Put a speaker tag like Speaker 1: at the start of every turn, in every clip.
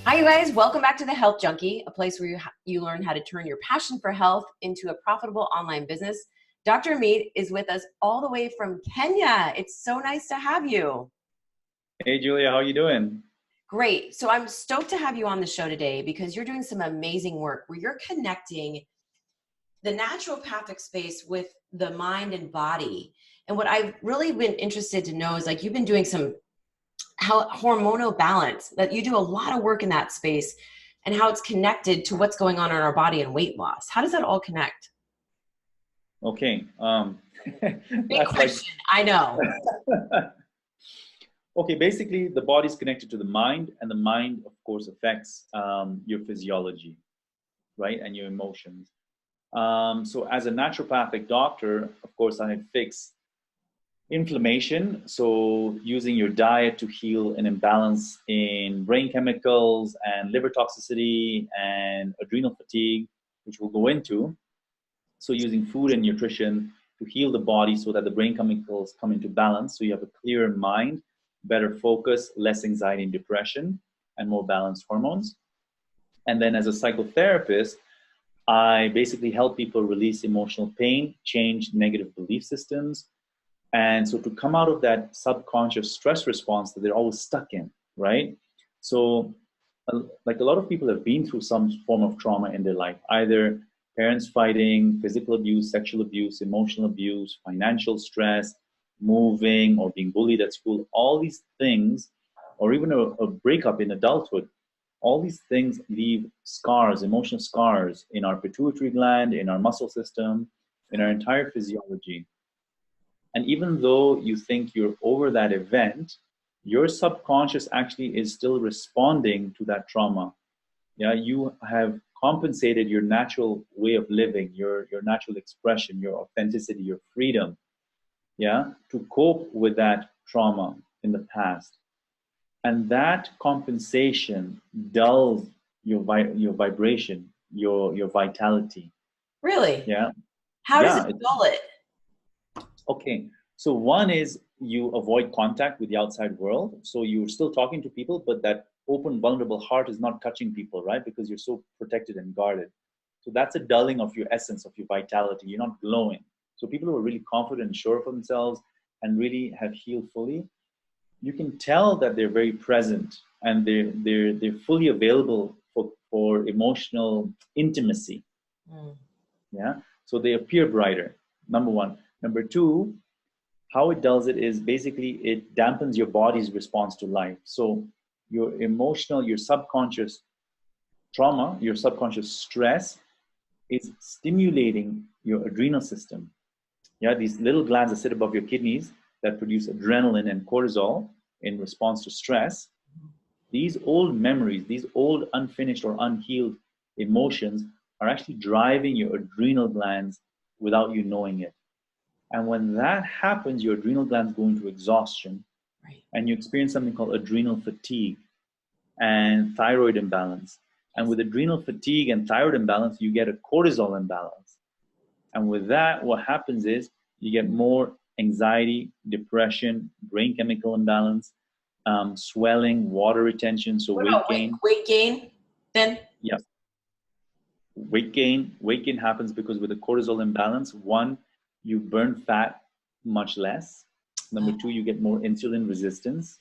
Speaker 1: Hi, you guys. Welcome back to The Health Junkie, a place where you learn how to turn your passion for health into a profitable online business. Dr. Ameet is with us all the way from Kenya. It's so nice to have you.
Speaker 2: Hey, Julia, how you doing?
Speaker 1: Great. So I'm stoked to have you on the show today because you're doing some amazing work where you're connecting the naturopathic space with the mind and body. And what I've really been interested to know is like you've been doing some how hormonal balance, that you do a lot of work in that space and how it's connected to what's going on in our body and weight loss. How does that all connect?
Speaker 2: Okay.
Speaker 1: Big
Speaker 2: That's like,
Speaker 1: question. I know.
Speaker 2: okay, basically the body's connected to the mind, and the mind, of course, affects your physiology, right? And your emotions. So as a naturopathic doctor, of course, I fix inflammation. So using your diet to heal an imbalance in brain chemicals and liver toxicity and adrenal fatigue, which we'll go into. So using food and nutrition to heal the body so that the brain chemicals come into balance. So you have a clearer mind, better focus, less anxiety and depression, and more balanced hormones. And then as a psychotherapist, I basically help people release emotional pain, change negative belief systems. And so to come out of that subconscious stress response that they're always stuck in, right? So like a lot of people have been through some form of trauma in their life, either parents fighting, physical abuse, sexual abuse, emotional abuse, financial stress, moving or being bullied at school, all these things, or even a breakup in adulthood. All these things leave scars, emotional scars in our pituitary gland, in our muscle system, in our entire physiology. And even though you think you're over that event, your subconscious actually is still responding to that trauma. Yeah, you have compensated your natural way of living, your natural expression, your authenticity, your freedom, yeah, to cope with that trauma in the past. And that compensation dulls your vibration, your vitality.
Speaker 1: Really?
Speaker 2: Yeah,
Speaker 1: How does it
Speaker 2: yeah.
Speaker 1: dull it?
Speaker 2: Okay, so one is you avoid contact with the outside world. So you're still talking to people, but that open, vulnerable heart is not touching people, right? Because you're so protected and guarded. So that's a dulling of your essence, of your vitality. You're not glowing. So people who are really confident and sure of themselves and really have healed fully, you can tell that they're very present and they're fully available for emotional intimacy.
Speaker 1: Mm.
Speaker 2: Yeah. So they appear brighter, number one. Number two, how it does it is basically it dampens your body's response to life. So your emotional, your subconscious trauma, your subconscious stress is stimulating your adrenal system. Yeah, these little glands that sit above your kidneys that produce adrenaline and cortisol in response to stress. These old memories, these old unfinished or unhealed emotions are actually driving your adrenal glands without you knowing it. And when that happens, your adrenal glands go into exhaustion,
Speaker 1: Right.
Speaker 2: and you experience something called adrenal fatigue and thyroid imbalance. And with adrenal fatigue and thyroid imbalance, you get a cortisol imbalance. And with that, what happens is you get more anxiety, depression, brain chemical imbalance, swelling, water retention, so
Speaker 1: What
Speaker 2: weight
Speaker 1: about
Speaker 2: gain.
Speaker 1: weight gain then?
Speaker 2: Yeah, weight gain. Weight gain happens because with the cortisol imbalance, one, you burn fat much less. Number two, you get more insulin resistance,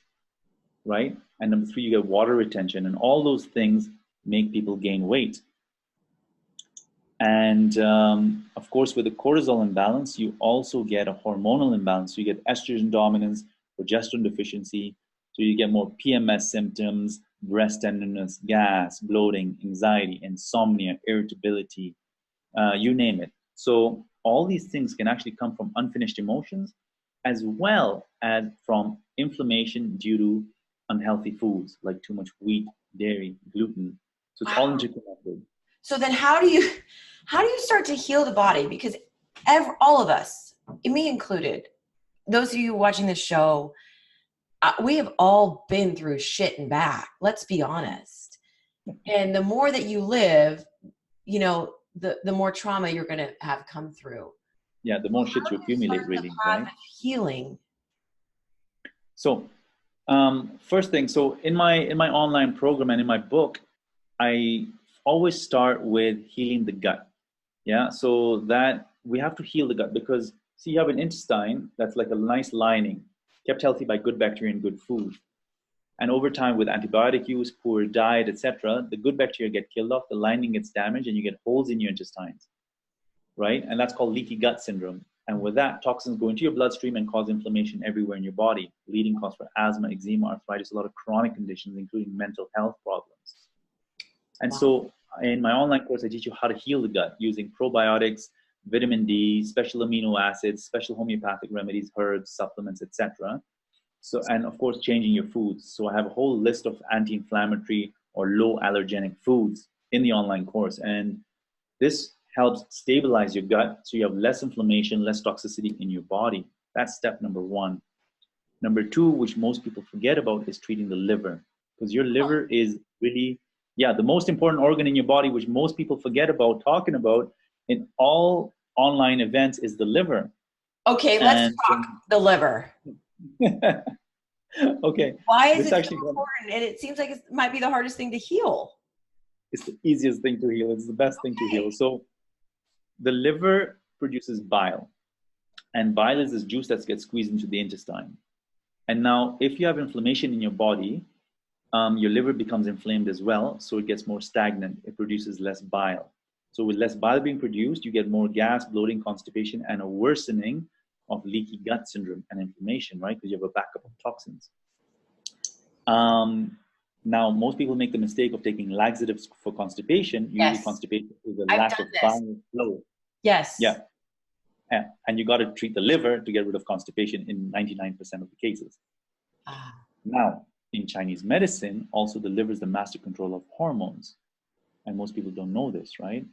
Speaker 2: right? And number three, you get water retention. And all those things make people gain weight. And of course, with the cortisol imbalance, you also get a hormonal imbalance. So you get estrogen dominance, progesterone deficiency. So you get more PMS symptoms, breast tenderness, gas, bloating, anxiety, insomnia, irritability, you name it. So all these things can actually come from unfinished emotions as well as from inflammation due to unhealthy foods like too much wheat, dairy, gluten. So it's all
Speaker 1: Wow.
Speaker 2: interconnected.
Speaker 1: So then how do you start to heal the body? Because all of us, me included, those of you watching this show, we have all been through shit and back. Let's be honest. And the more that you live, the more trauma you're going to have come through.
Speaker 2: Yeah, the more shit
Speaker 1: How
Speaker 2: you
Speaker 1: do you start
Speaker 2: accumulate,
Speaker 1: the
Speaker 2: really,
Speaker 1: path
Speaker 2: right?
Speaker 1: of healing?
Speaker 2: So First thing, so in my online program and in my book, I always start with healing the gut. Yeah, so that we have to heal the gut because see, you have an intestine that's like a nice lining, kept healthy by good bacteria and good food. And over time, with antibiotic use, poor diet, etc., the good bacteria get killed off, the lining gets damaged, and you get holes in your intestines, right? And that's called leaky gut syndrome. And with that, toxins go into your bloodstream and cause inflammation everywhere in your body, leading cause for asthma, eczema, arthritis, a lot of chronic conditions, including mental health problems. And
Speaker 1: Wow.
Speaker 2: so in my online course, I teach you how to heal the gut using probiotics, vitamin D, special amino acids, special homeopathic remedies, herbs, supplements, etc. So, and of course, changing your foods. So I have a whole list of anti-inflammatory or low allergenic foods in the online course. And this helps stabilize your gut so you have less inflammation, less toxicity in your body. That's step number one. Number two, which most people forget about, is treating the liver. Because your liver is really, yeah, the most important organ in your body, which most people forget about talking about in all online events, is the liver.
Speaker 1: Okay, let's talk the liver.
Speaker 2: Okay.
Speaker 1: Why is it so important? And it seems like it might be the hardest thing to heal.
Speaker 2: It's the easiest thing to heal. It's the best thing to heal. So the liver produces bile. And bile is this juice that gets squeezed into the intestine. And now, if you have inflammation in your body, your liver becomes inflamed as well. So it gets more stagnant. It produces less bile. So with less bile being produced, you get more gas, bloating, constipation, and a worsening of leaky gut syndrome and inflammation, right? Because you have a backup of toxins. Now, most people make the mistake of taking laxatives for constipation. Usually constipation is a lack of bile flow.
Speaker 1: Yes.
Speaker 2: Yeah. And you got to treat the liver to get rid of constipation in 99% of the cases. Now, in Chinese medicine, also the liver is the master controller of hormones. And most people don't know this, right?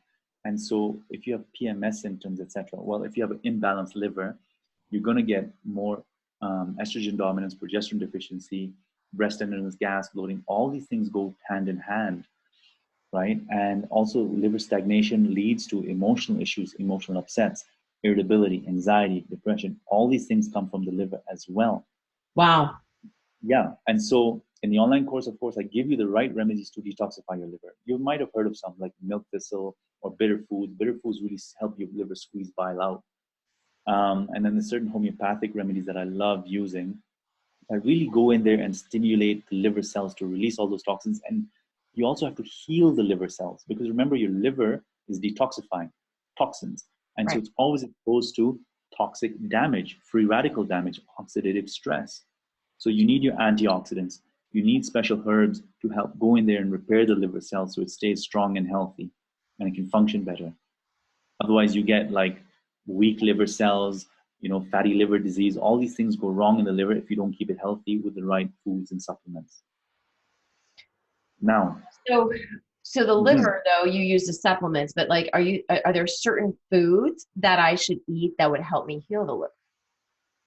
Speaker 2: And so if you have PMS symptoms, etc., well, if you have an imbalanced liver, you're going to get more estrogen dominance, progesterone deficiency, breast tenderness, gas, bloating. All these things go hand in hand, right? And also liver stagnation leads to emotional issues, emotional upsets, irritability, anxiety, depression. All these things come from the liver as well.
Speaker 1: Wow.
Speaker 2: Yeah. And so in the online course, of course, I give you the right remedies to detoxify your liver. You might have heard of some like milk thistle or bitter foods. Bitter foods really help your liver squeeze bile out. And then there's certain homeopathic remedies that I love using. I really go in there and stimulate the liver cells to release all those toxins. And you also have to heal the liver cells because remember, your liver is detoxifying toxins. And so it's always exposed to toxic damage, free radical damage, oxidative stress. So you need your antioxidants. You need special herbs to help go in there and repair the liver cells so it stays strong and healthy and it can function better. Otherwise, you get like weak liver cells, fatty liver disease. All these things go wrong in the liver if you don't keep it healthy with the right foods and supplements. Now,
Speaker 1: so the liver, though, you use the supplements, but like, are there certain foods that I should eat that would help me heal the liver?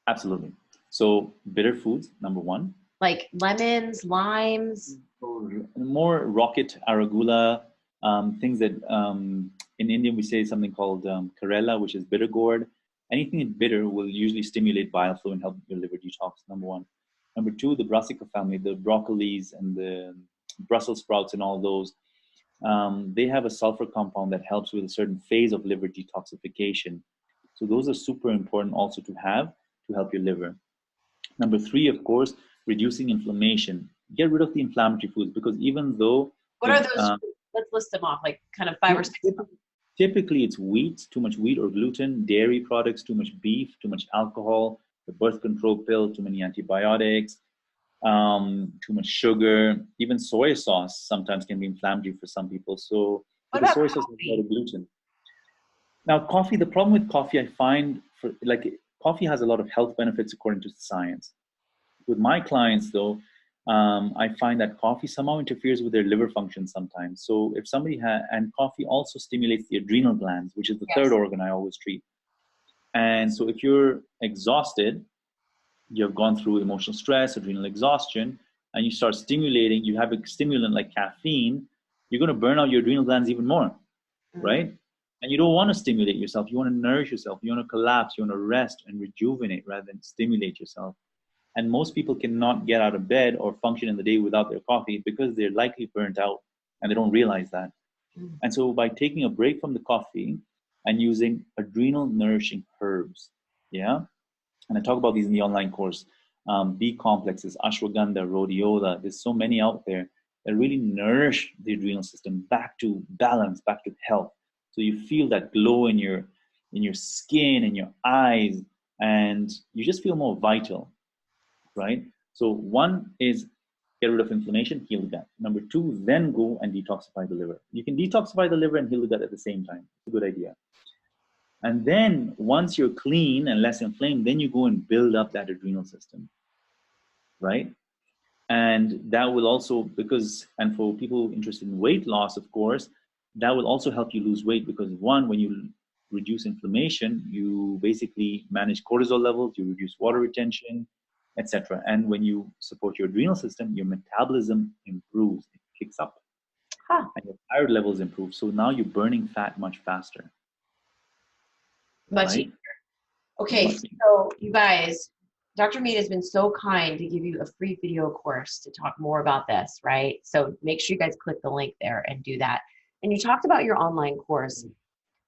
Speaker 2: Absolutely. So bitter foods, number one.
Speaker 1: Like lemons, limes.
Speaker 2: More rocket, arugula, things that in India we say something called Karela, which is bitter gourd. Anything bitter will usually stimulate bile flow and help your liver detox, number one. Number two, the brassica family, the broccolis and the Brussels sprouts and all those, they have a sulfur compound that helps with a certain phase of liver detoxification. So those are super important also to have to help your liver. Number three, of course, reducing inflammation. Get rid of the inflammatory foods because even though...
Speaker 1: What are those? Let's list them off, like kind of 5 or 6.
Speaker 2: Typically, it's wheat, too much wheat or gluten, dairy products, too much beef, too much alcohol, the birth control pill, too many antibiotics, too much sugar. Even soy sauce sometimes can be inflammatory for some people. So because soy sauce has a lot of gluten. Now, coffee, the problem with coffee, I find, coffee has a lot of health benefits according to science. With my clients, though, I find that coffee somehow interferes with their liver function sometimes. So if somebody and coffee also stimulates the adrenal glands, which is the third organ I always treat. And so if you're exhausted, you've gone through emotional stress, adrenal exhaustion, and you start stimulating, you have a stimulant like caffeine, you're going to burn out your adrenal glands even more, right? And you don't want to stimulate yourself. You want to nourish yourself. You want to collapse. You want to rest and rejuvenate rather than stimulate yourself. And most people cannot get out of bed or function in the day without their coffee because they're likely burnt out and they don't realize that. And so by taking a break from the coffee and using adrenal nourishing herbs, yeah, and I talk about these in the online course, B complexes, ashwagandha, rhodiola, there's so many out there that really nourish the adrenal system back to balance, back to health. So you feel that glow in your skin, in your eyes, and you just feel more vital, right? So one is get rid of inflammation, heal the gut. Number two, then go and detoxify the liver. You can detoxify the liver and heal the gut at the same time. It's a good idea. And then once you're clean and less inflamed, then you go and build up that adrenal system, right? And that will also, and for people interested in weight loss, of course, that will also help you lose weight because one, when you reduce inflammation, you basically manage cortisol levels, you reduce water retention, etc. And when you support your adrenal system, your metabolism improves, it kicks up, and your thyroid levels improve. So now you're burning fat much faster.
Speaker 1: Much easier. Okay, so you guys, Dr. Ameet has been so kind to give you a free video course to talk more about this, right? So make sure you guys click the link there and do that. And you talked about your online course.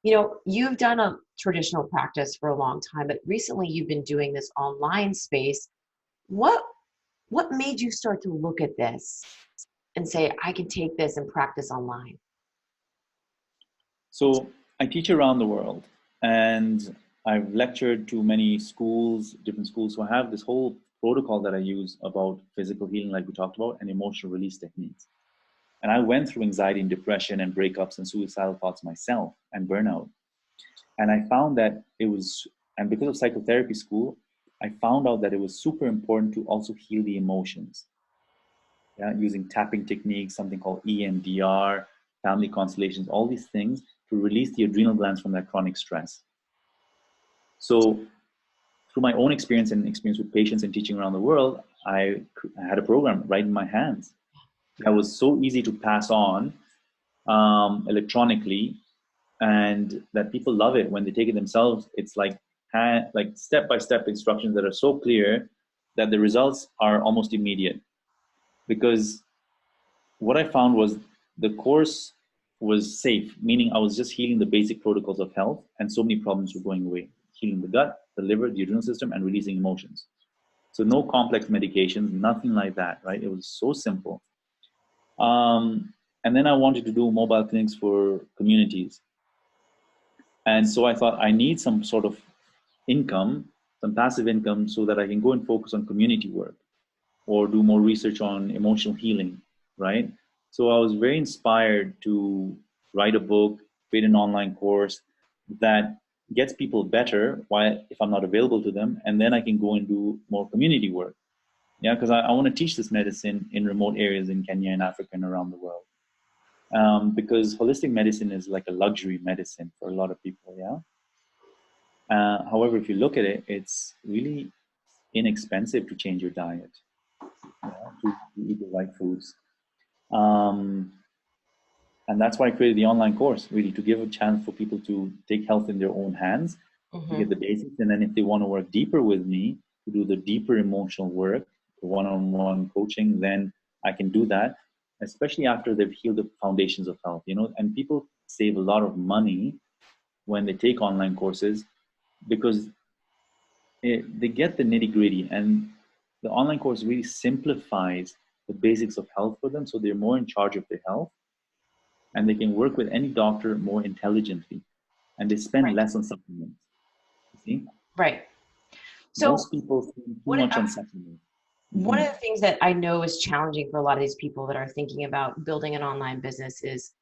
Speaker 1: You know, you've done a traditional practice for a long time, but recently you've been doing this online space. What made you start to look at this and say, I can take this and practice online?
Speaker 2: So I teach around the world and I've lectured to many schools, different schools. So I have this whole protocol that I use about physical healing, like we talked about, and emotional release techniques. And I went through anxiety and depression and breakups and suicidal thoughts myself and burnout. And I found that and because of psychotherapy school, I found out that it was super important to also heal the emotions. Yeah, using tapping techniques, something called EMDR, family constellations, all these things to release the adrenal glands from that chronic stress. So through my own experience and experience with patients and teaching around the world, I had a program right in my hands that was so easy to pass on electronically, and that people love it when they take it themselves. It's like step-by-step instructions that are so clear that the results are almost immediate. Because what I found was the course was safe, meaning I was just healing the basic protocols of health, and so many problems were going away. Healing the gut, the liver, the adrenal system, and releasing emotions. So no complex medications, nothing like that, right? It was so simple. And then I wanted to do mobile clinics for communities. And so I thought I need some sort of income, some passive income, so that I can go and focus on community work or do more research on emotional healing, right? So I was very inspired to write a book, create an online course that gets people better if I'm not available to them, and then I can go and do more community work. Yeah, because I want to teach this medicine in remote areas in Kenya and Africa and around the world. Because holistic medicine is like a luxury medicine for a lot of people, yeah? However, if you look at it, it's really inexpensive to change your diet, to eat the right foods. And that's why I created the online course, really, to give a chance for people to take health in their own hands, to get the basics. And then if they want to work deeper with me, to do the deeper emotional work, the one-on-one coaching, then I can do that, especially after they've healed the foundations of health, and people save a lot of money when they take online courses because they get the nitty-gritty, and the online course really simplifies the basics of health for them, so they're more in charge of their health, and they can work with any doctor more intelligently, and they spend less on supplements. You see?
Speaker 1: Right. So
Speaker 2: most people spend too much on supplements.
Speaker 1: One of the things that I know is challenging for a lot of these people that are thinking about building an online business is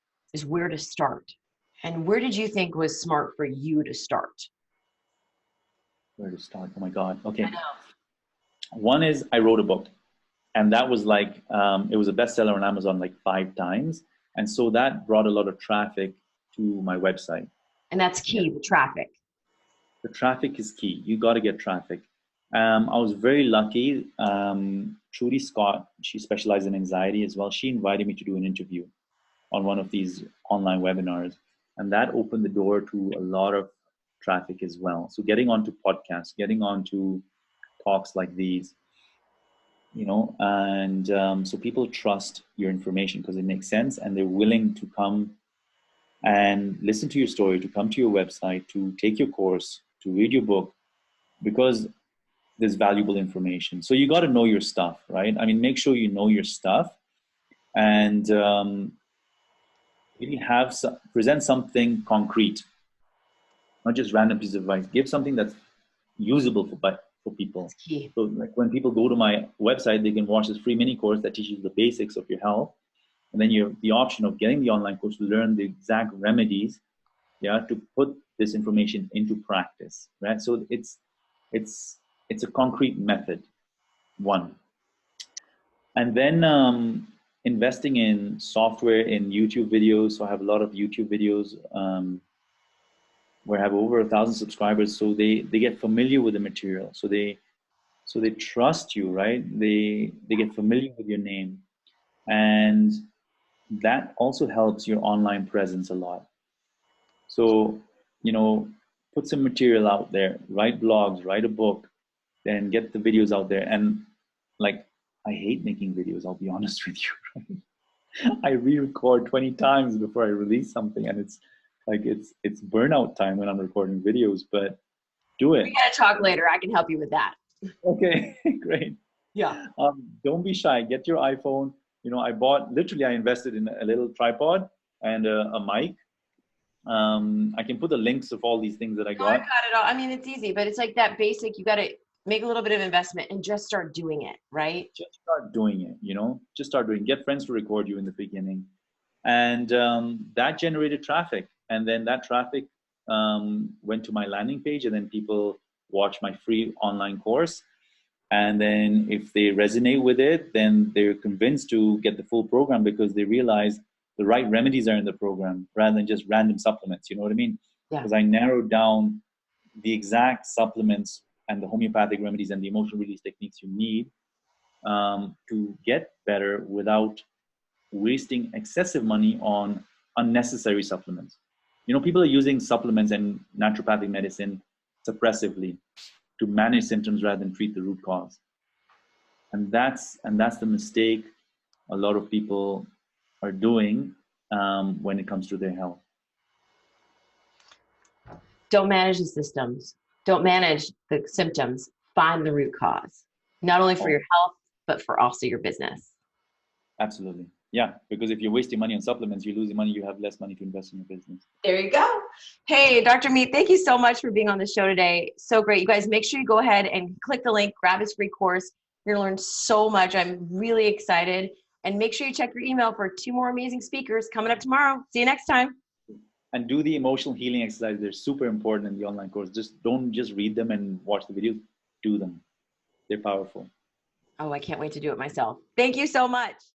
Speaker 1: where to start. And where did you think was smart for you to start?
Speaker 2: Where to start? Oh my God. Okay. I know. One is I wrote a book, and that was like, it was a bestseller on Amazon like 5 times. And so that brought a lot of traffic to my website.
Speaker 1: And that's key, the traffic.
Speaker 2: The traffic is key. You got to get traffic. I was very lucky. Trudy Scott, she specializes in anxiety as well. She invited me to do an interview on one of these online webinars. And that opened the door to a lot of traffic as well. So getting onto podcasts, getting onto talks like these. you know, and so people trust your information because it makes sense, and they're willing to come and listen to your story, to come to your website, to take your course, to read your book, because there's valuable information. So you got to know your stuff, right? I mean, make sure you know your stuff, and really present something concrete, not just random piece of advice. Give something that's usable for people.
Speaker 1: It's key.
Speaker 2: So like when people go to my website, they can watch this free mini course that teaches you the basics of your health. And then you have the option of getting the online course to learn the exact remedies, yeah, to put this information into practice, right? So it's a concrete method, one. And then investing in software, in YouTube videos. So I have a lot of YouTube videos where I have over 1,000 subscribers. So they get familiar with the material. So they trust you, right? They get familiar with your name, and that also helps your online presence a lot. So, you know, put some material out there, write blogs, write a book, then get the videos out there. And like, I hate making videos, I'll be honest with you. Right? I re-record 20 times before I release something, and it's like it's burnout time when I'm recording videos, but do
Speaker 1: We
Speaker 2: it.
Speaker 1: gotta talk later. I can help you with that.
Speaker 2: Okay, great.
Speaker 1: Yeah.
Speaker 2: Don't be shy. Get your iPhone. You know, I invested in a little tripod and a mic. I can put the links of all these things that I
Speaker 1: No, I've
Speaker 2: got.
Speaker 1: got it all. I mean, it's easy, but it's like that basic. You got to make a little bit of investment and just start doing it, right?
Speaker 2: Just start doing it, you know, just start doing, get friends to record you in the beginning. And that generated traffic. And then that traffic went to my landing page, and then people watch my free online course. And then if they resonate with it, then they're convinced to get the full program because they realize the right remedies are in the program rather than just random supplements. You know what I mean?
Speaker 1: Yeah.
Speaker 2: Because I narrowed down the exact supplements and the homeopathic remedies and the emotional release techniques you need to get better without wasting excessive money on unnecessary supplements. You know, people are using supplements and naturopathic medicine suppressively to manage symptoms rather than treat the root cause. And that's the mistake a lot of people are doing when it comes to their health.
Speaker 1: Don't manage the systems. Don't manage the symptoms. Find the root cause, not only for your health, but for also your business.
Speaker 2: Absolutely. Yeah, because if you're wasting money on supplements, you're losing money, you have less money to invest in your business.
Speaker 1: There you go. Hey, Dr. Ameet, thank you so much for being on the show today. So great. You guys, make sure you go ahead and click the link, grab his free course. You're going to learn so much. I'm really excited. And make sure you check your email for 2 more amazing speakers coming up tomorrow. See you next time.
Speaker 2: And do the emotional healing exercises. They're super important in the online course. Just don't just read them and watch the videos. Do them. They're powerful.
Speaker 1: Oh, I can't wait to do it myself. Thank you so much.